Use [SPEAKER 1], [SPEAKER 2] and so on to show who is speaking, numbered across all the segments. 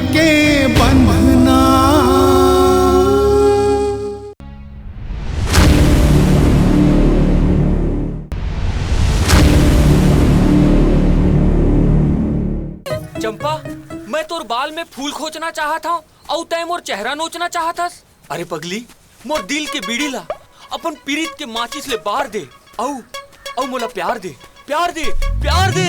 [SPEAKER 1] के बंधना।
[SPEAKER 2] चंपा, मैं तोर बाल में फूल खोचना चाहत हूँ और तय मोर चेहरा नोचना चाहत हस। अरे पगली, मोर दिल के बीड़ी ला अपन पीरित के माचिस ले बार दे औ मोला प्यार दे, प्यार दे, प्यार दे।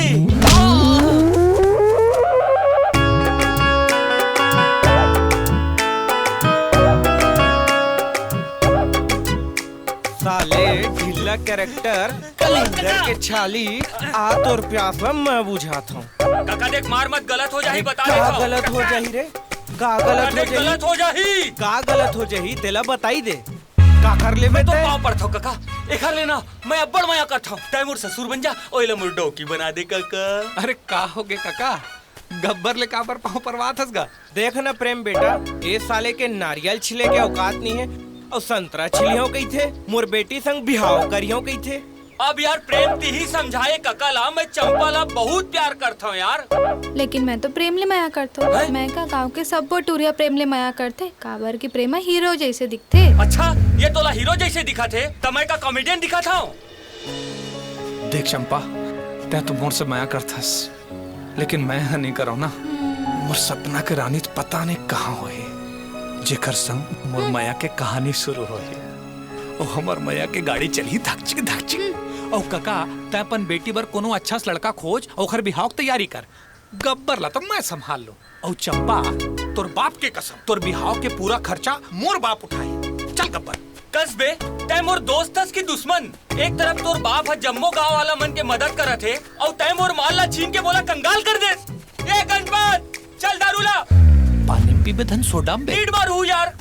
[SPEAKER 3] साले ढीला कैरेक्टर कलिंदर के छाली आ तोर प्यास में मैं बुझाता हूँ।
[SPEAKER 2] काका देख, मार मत, गलत हो जाही, बता
[SPEAKER 3] का
[SPEAKER 2] दे।
[SPEAKER 3] गलत हो जाही रे? का गलत हो जाही?
[SPEAKER 2] गलत हो जाही।
[SPEAKER 3] का गलत हो जाही तेला बताई दे। का कर ले
[SPEAKER 2] मैं तो पाँव पड़ता हूँ काका, एखर लेना मैं अब्बड़ माया करता हूँ। तय मोर ससुर बन जा, ओइला मोर डोकी बना दे काका।
[SPEAKER 4] अरे का हो गे काका, गब्बर ले काबर पाँव परवात हस गा?
[SPEAKER 3] देख न प्रेम बेटा, ए साले के नारियल छिले के औकात नहीं है और संतरा छिलियो कही थे, मोर बेटी संग बिहाव करियो कही थे।
[SPEAKER 2] अब यार प्रेम ती ही समझाए काका ला, मैं चंपा ला बहुत प्यार करता हूँ यार।
[SPEAKER 5] लेकिन मैं तो प्रेम ले माया करता हूँ। मैं का गाँव के सब टूरिया प्रेम ले माया करते, काबर की प्रेम हीरो जैसे दिखते।
[SPEAKER 2] अच्छा, ये तोला हीरो जैसे दिखा थे, तमय का कॉमेडियन दिखा था।
[SPEAKER 4] देख चंपा, तै तो मोर से माया करथस, लेकिन मैं नहीं करो ना। मोर सपना के रानी तो पता नहीं कहाँ होए, जेकर संग मोर माया के कहानी शुरू होए। ओ हमर माया के गाड़ी चली धकचिक धकचिक। ओ काका, तै अपन बेटी बर कोनो अच्छा लड़का खोज और ओकर बिहाव की तैयारी कर। गब्बर ला तो मैं संभाल लो। और चंपा, तोर बाप के कसम, तोर बिहाव के पूरा खर्चा मोर बाप उठाए। चल गब्बर।
[SPEAKER 2] कस बे, तय मोर दोस्त हस की दुश्मन। एक तरफ तोर बाप है जम्मो गांव वाला मन के मदद करत थे और तय मोर माल ला छीन के बोला कंगाल कर दे। ये गणपत, चल दारू ला।
[SPEAKER 4] पानी पी बे धन सोडा में
[SPEAKER 2] नीड मारू यार।